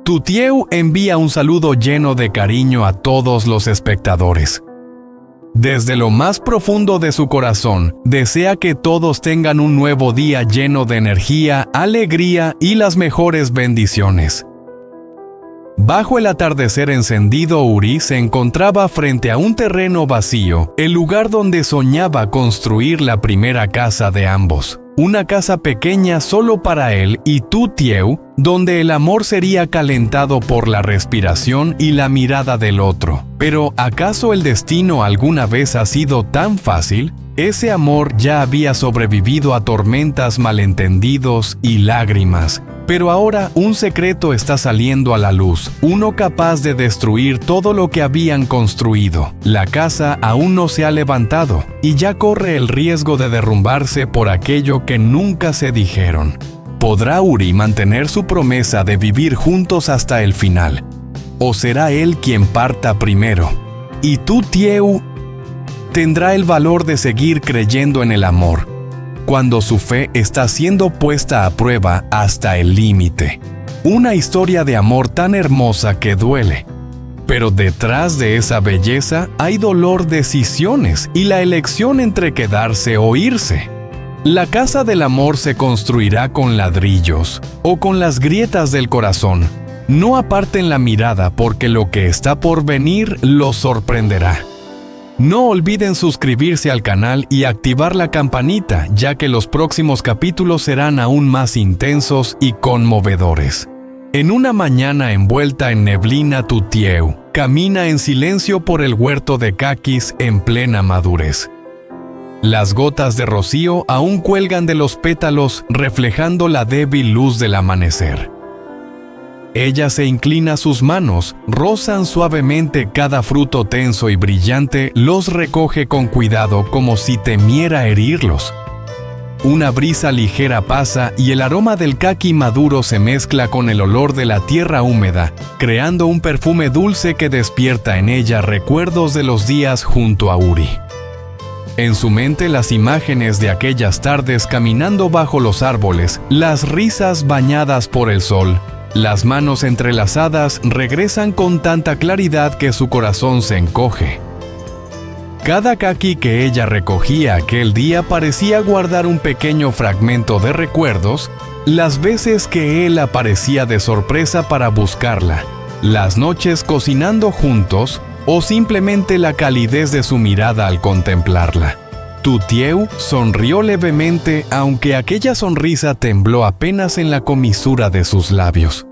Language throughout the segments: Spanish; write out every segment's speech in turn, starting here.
Tutieu envía un saludo lleno de cariño a todos los espectadores. Desde lo más profundo de su corazón, desea que todos tengan un nuevo día lleno de energía, alegría y las mejores bendiciones. Bajo el atardecer encendido, Uri se encontraba frente a un terreno vacío, el lugar donde soñaba construir la primera casa de ambos. Una casa pequeña solo para él y Tutieu, donde el amor sería calentado por la respiración y la mirada del otro. Pero, ¿acaso el destino alguna vez ha sido tan fácil? Ese amor ya había sobrevivido a tormentas, malentendidos y lágrimas. Pero ahora un secreto está saliendo a la luz, uno capaz de destruir todo lo que habían construido. La casa aún no se ha levantado y ya corre el riesgo de derrumbarse por aquello que nunca se dijeron. ¿Podrá Uri mantener su promesa de vivir juntos hasta el final? ¿O será él quien parta primero? ¿Y Tutieu tendrá el valor de seguir creyendo en el amor, cuando su fe está siendo puesta a prueba hasta el límite? Una historia de amor tan hermosa que duele. Pero detrás de esa belleza hay dolor, decisiones y la elección entre quedarse o irse. La casa del amor se construirá con ladrillos o con las grietas del corazón. No aparten la mirada porque lo que está por venir los sorprenderá. No olviden suscribirse al canal y activar la campanita, ya que los próximos capítulos serán aún más intensos y conmovedores. En una mañana envuelta en neblina, Tutieu camina en silencio por el huerto de caquis en plena madurez. Las gotas de rocío aún cuelgan de los pétalos, reflejando la débil luz del amanecer. Ella se inclina, sus manos rozan suavemente cada fruto tenso y brillante, los recoge con cuidado como si temiera herirlos. Una brisa ligera pasa y el aroma del caqui maduro se mezcla con el olor de la tierra húmeda, creando un perfume dulce que despierta en ella recuerdos de los días junto a Uri. En su mente las imágenes de aquellas tardes caminando bajo los árboles, las risas bañadas por el sol, las manos entrelazadas regresan con tanta claridad que su corazón se encoge. Cada caqui que ella recogía aquel día parecía guardar un pequeño fragmento de recuerdos, las veces que él aparecía de sorpresa para buscarla, las noches cocinando juntos o simplemente la calidez de su mirada al contemplarla. Tutieu sonrió levemente, aunque aquella sonrisa tembló apenas en la comisura de sus labios.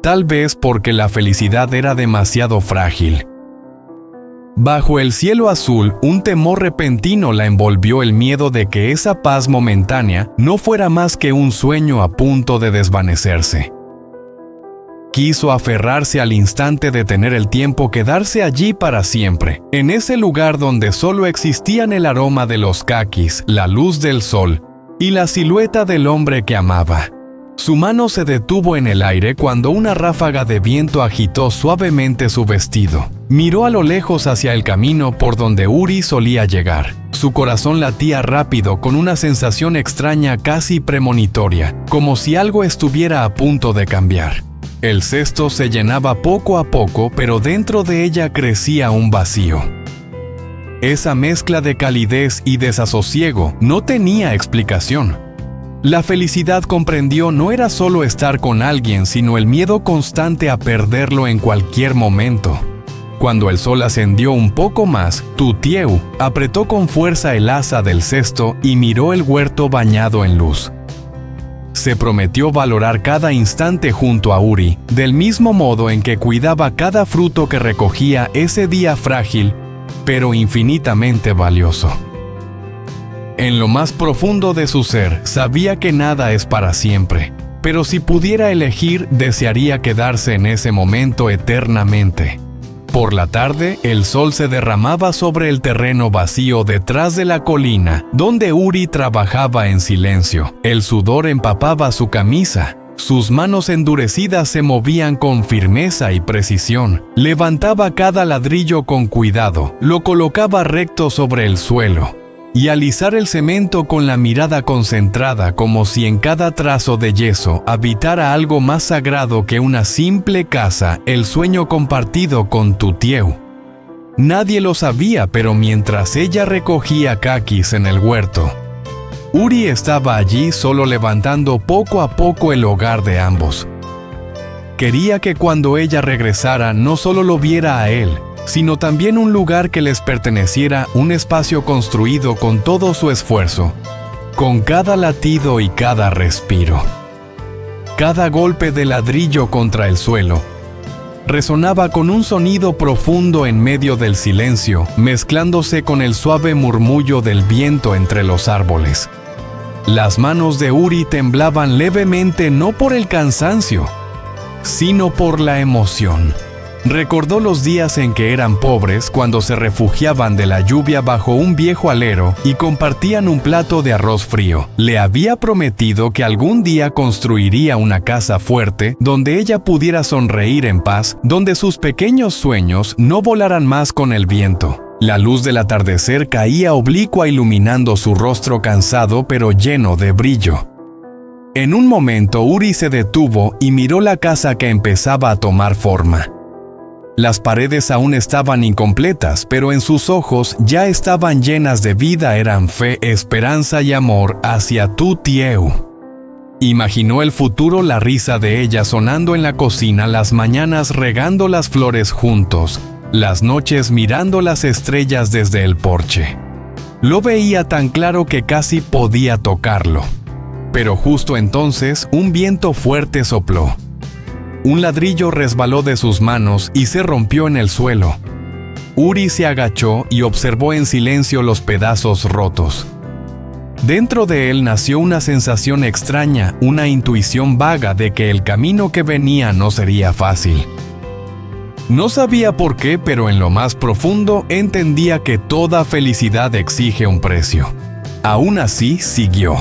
Tal vez porque la felicidad era demasiado frágil. Bajo el cielo azul, un temor repentino la envolvió, el miedo de que esa paz momentánea no fuera más que un sueño a punto de desvanecerse. Quiso aferrarse al instante de tener el tiempo, quedarse allí para siempre, en ese lugar donde solo existían el aroma de los caquis, la luz del sol y la silueta del hombre que amaba. Su mano se detuvo en el aire cuando una ráfaga de viento agitó suavemente su vestido. Miró a lo lejos hacia el camino por donde Uri solía llegar. Su corazón latía rápido con una sensación extraña, casi premonitoria, como si algo estuviera a punto de cambiar. El cesto se llenaba poco a poco, pero dentro de ella crecía un vacío. Esa mezcla de calidez y desasosiego no tenía explicación. La felicidad, comprendió, no era solo estar con alguien, sino el miedo constante a perderlo en cualquier momento. Cuando el sol ascendió un poco más, Tutieu apretó con fuerza el asa del cesto y miró el huerto bañado en luz. Se prometió valorar cada instante junto a Uri, del mismo modo en que cuidaba cada fruto que recogía ese día frágil, pero infinitamente valioso. En lo más profundo de su ser, sabía que nada es para siempre, pero si pudiera elegir, desearía quedarse en ese momento eternamente. Por la tarde, el sol se derramaba sobre el terreno vacío detrás de la colina, donde Uri trabajaba en silencio. El sudor empapaba su camisa. Sus manos endurecidas se movían con firmeza y precisión. Levantaba cada ladrillo con cuidado, lo colocaba recto sobre el suelo. y alisar el cemento con la mirada concentrada, como si en cada trazo de yeso habitara algo más sagrado que una simple casa, el sueño compartido con Tutieu. Nadie lo sabía, pero mientras ella recogía caquis en el huerto, Uri estaba allí solo levantando poco a poco el hogar de ambos. Quería que cuando ella regresara no solo lo viera a él, sino también un lugar que les perteneciera, un espacio construido con todo su esfuerzo, con cada latido y cada respiro. Cada golpe de ladrillo contra el suelo resonaba con un sonido profundo en medio del silencio, mezclándose con el suave murmullo del viento entre los árboles. Las manos de Uri temblaban levemente no por el cansancio, sino por la emoción. Recordó los días en que eran pobres, cuando se refugiaban de la lluvia bajo un viejo alero y compartían un plato de arroz frío. Le había prometido que algún día construiría una casa fuerte, donde ella pudiera sonreír en paz, donde sus pequeños sueños no volaran más con el viento. La luz del atardecer caía oblicua iluminando su rostro cansado pero lleno de brillo. En un momento Uri se detuvo y miró la casa que empezaba a tomar forma. Las paredes aún estaban incompletas, pero en sus ojos ya estaban llenas de vida, eran fe, esperanza y amor hacia Tutieu. Imaginó el futuro, la risa de ella sonando en la cocina, las mañanas regando las flores juntos, las noches mirando las estrellas desde el porche. Lo veía tan claro que casi podía tocarlo. Pero justo entonces un viento fuerte sopló. Un ladrillo resbaló de sus manos y se rompió en el suelo. Uri se agachó y observó en silencio los pedazos rotos. Dentro de él nació una sensación extraña, una intuición vaga de que el camino que venía no sería fácil. No sabía por qué, pero en lo más profundo entendía que toda felicidad exige un precio. Aún así, siguió.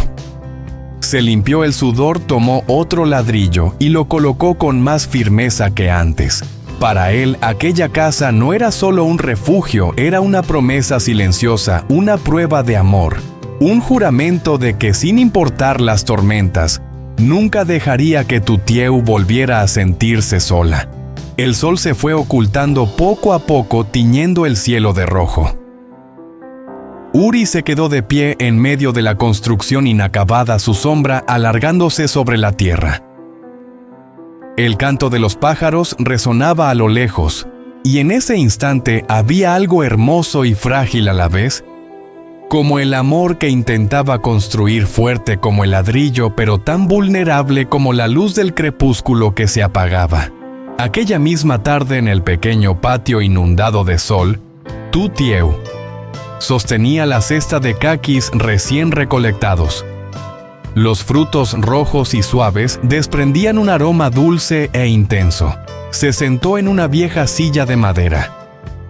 Se limpió el sudor, tomó otro ladrillo y lo colocó con más firmeza que antes. Para él, aquella casa no era solo un refugio, era una promesa silenciosa, una prueba de amor, un juramento de que sin importar las tormentas, nunca dejaría que Tutieu volviera a sentirse sola. El sol se fue ocultando poco a poco, tiñendo el cielo de rojo. Uri se quedó de pie en medio de la construcción inacabada, su sombra alargándose sobre la tierra. El canto de los pájaros resonaba a lo lejos, y en ese instante había algo hermoso y frágil a la vez, como el amor que intentaba construir, fuerte como el ladrillo, pero tan vulnerable como la luz del crepúsculo que se apagaba. Aquella misma tarde, en el pequeño patio inundado de sol, Tutieu sostenía la cesta de caquis recién recolectados. Los frutos rojos y suaves desprendían un aroma dulce e intenso. Se sentó en una vieja silla de madera.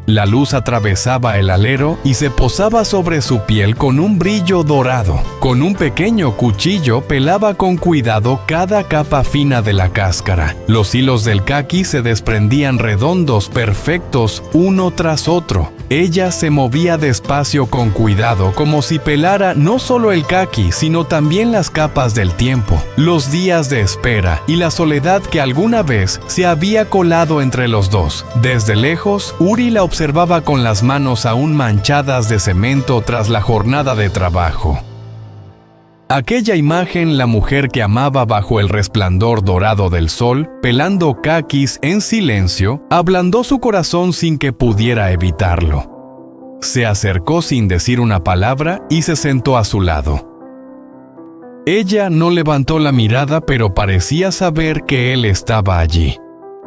La luz atravesaba el alero y se posaba sobre su piel con un brillo dorado. Con un pequeño cuchillo pelaba con cuidado cada capa fina de la cáscara. Los hilos del caqui se desprendían redondos, perfectos, uno tras otro. Ella se movía despacio con cuidado, como si pelara no solo el caqui, sino también las capas del tiempo, los días de espera y la soledad que alguna vez se había colado entre los dos. Desde lejos, Uri la observaba con las manos aún manchadas de cemento tras la jornada de trabajo. Aquella imagen, la mujer que amaba bajo el resplandor dorado del sol, pelando caquis en silencio, ablandó su corazón sin que pudiera evitarlo. Se acercó sin decir una palabra y se sentó a su lado. Ella no levantó la mirada, pero parecía saber que él estaba allí.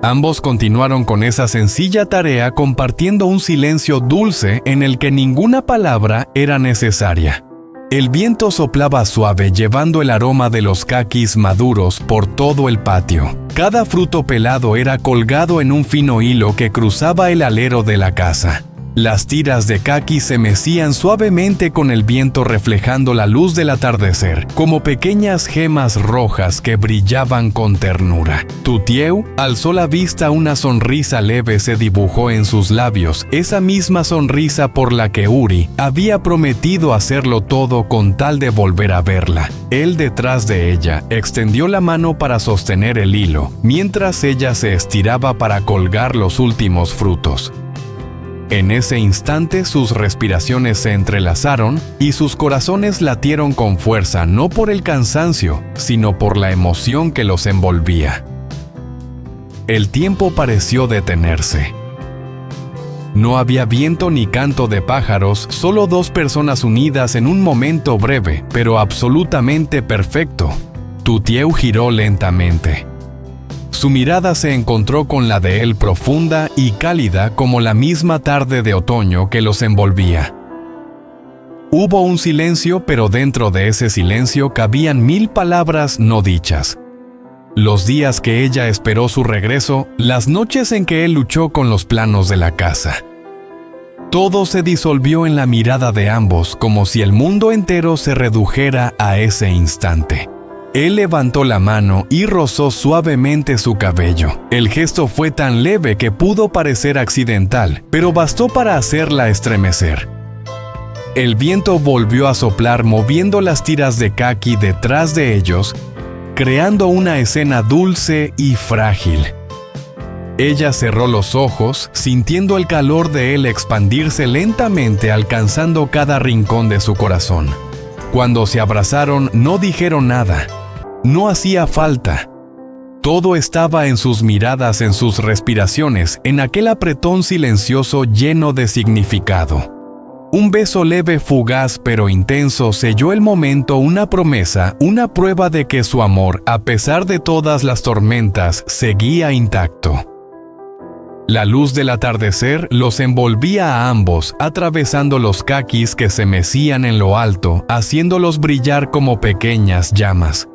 Ambos continuaron con esa sencilla tarea, compartiendo un silencio dulce en el que ninguna palabra era necesaria. El viento soplaba suave, llevando el aroma de los caquis maduros por todo el patio. Cada fruto pelado era colgado en un fino hilo que cruzaba el alero de la casa. Las tiras de caqui se mecían suavemente con el viento reflejando la luz del atardecer, como pequeñas gemas rojas que brillaban con ternura. Tutieu alzó la vista, una sonrisa leve se dibujó en sus labios, esa misma sonrisa por la que Uri había prometido hacerlo todo con tal de volver a verla. Él detrás de ella extendió la mano para sostener el hilo, mientras ella se estiraba para colgar los últimos frutos. En ese instante sus respiraciones se entrelazaron y sus corazones latieron con fuerza, no por el cansancio, sino por la emoción que los envolvía. El tiempo pareció detenerse. No había viento ni canto de pájaros, solo dos personas unidas en un momento breve, pero absolutamente perfecto. Tutieu giró lentamente. Su mirada se encontró con la de él, profunda y cálida como la misma tarde de otoño que los envolvía. Hubo un silencio, pero dentro de ese silencio cabían 1000 palabras no dichas. Los días que ella esperó su regreso, las noches en que él luchó con los planos de la casa. Todo se disolvió en la mirada de ambos, como si el mundo entero se redujera a ese instante. Él levantó la mano y rozó suavemente su cabello. El gesto fue tan leve que pudo parecer accidental, pero bastó para hacerla estremecer. El viento volvió a soplar, moviendo las tiras de caqui detrás de ellos, creando una escena dulce y frágil. Ella cerró los ojos, sintiendo el calor de él expandirse lentamente, alcanzando cada rincón de su corazón. Cuando se abrazaron, no dijeron nada. No hacía falta. Todo estaba en sus miradas, en sus respiraciones, en aquel apretón silencioso lleno de significado. Un beso leve, fugaz pero intenso selló el momento, una promesa, una prueba de que su amor, a pesar de todas las tormentas, seguía intacto. La luz del atardecer los envolvía a ambos, atravesando los caquis que se mecían en lo alto, haciéndolos brillar como pequeñas llamas.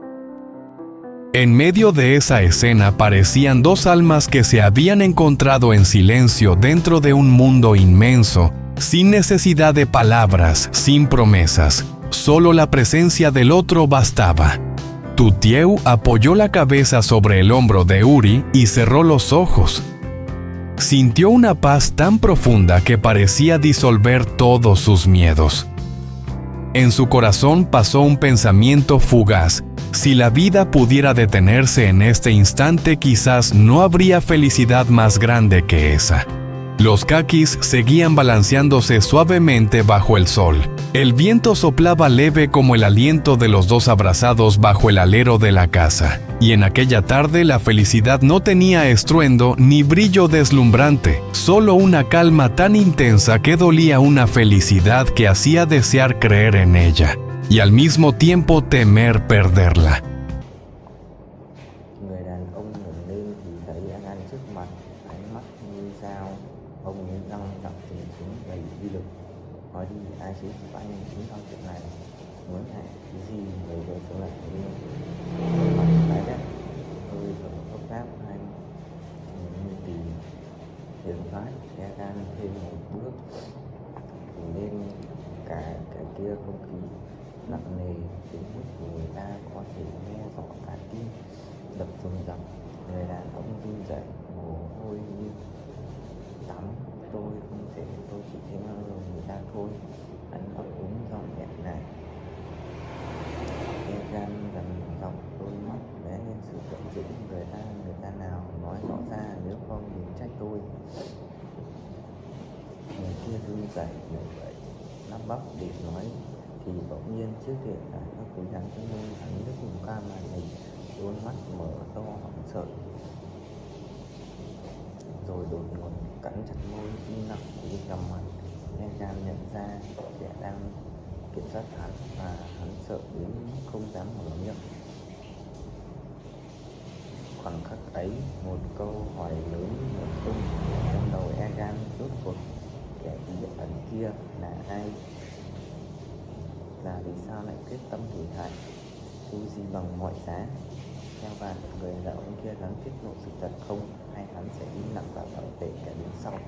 En medio de esa escena parecían dos almas que se habían encontrado en silencio dentro de un mundo inmenso, sin necesidad de palabras, sin promesas. Solo la presencia del otro bastaba. Tutieu apoyó la cabeza sobre el hombro de Uri y cerró los ojos. Sintió una paz tan profunda que parecía disolver todos sus miedos. En su corazón pasó un pensamiento fugaz. Si la vida pudiera detenerse en este instante, quizás no habría felicidad más grande que esa. Los caquis seguían balanceándose suavemente bajo el sol. El viento soplaba leve como el aliento de los dos abrazados bajo el alero de la casa. Y en aquella tarde la felicidad no tenía estruendo ni brillo deslumbrante, solo una calma tan intensa que dolía, una felicidad que hacía desear creer en ella, y al mismo tiempo temer perderla. Người đàn ông ngẩng lên thì thấy An trước mặt, ánh mắt như dao, ông ấy đang giọng trùng xuống đầy uy lực. Nói đi, ai chứ giúp anh chính trong chuyện này. Muốn hại cái gì người về xuống lại đi. Mặt tái đất, tôi thở gấp gáp anh như tìm tiếng nói e gan thêm một bước, nên cả cái kia không khí nặng nề đến mức người ta có thể nghe rõ cả tim đập rùng rập. Người đàn ông run rẩy, mồ hôi như tắm. Tôi không thể, tôi chỉ thấy mang lời người ta thôi. Anh ấp úng giọng nhẹ này. Nghe gan gần dòng đôi mắt lóe lên sự giận dữ. Người ta nào nói rõ ra, nếu không đừng trách tôi. Người kia run rẩy người vậy, lắp bắp để nói thì bỗng nhiên trước hiện tại các cố gắng trong môi hắn nước vùng ca màn hình, đôi mắt mở to hoảng sợ, rồi đột ngột cắn chặt môi, im lặng như cầm mặt. Gan nhận ra kẻ đang kiểm soát hắn và hắn sợ đến không dám mở miệng. Khoảnh khắc ấy, một câu hỏi lớn nổ tung trong đầu Egan. Rốt cuộc kẻ bí ẩn kia là ai? Là vì sao lại quyết tâm hủy hoại Suzy bằng mọi giá? Theo bạn, người đàn ông kia gắng tiết lộ sự thật không, hay hắn sẽ im lặng và bảo vệ kẻ đứng sau?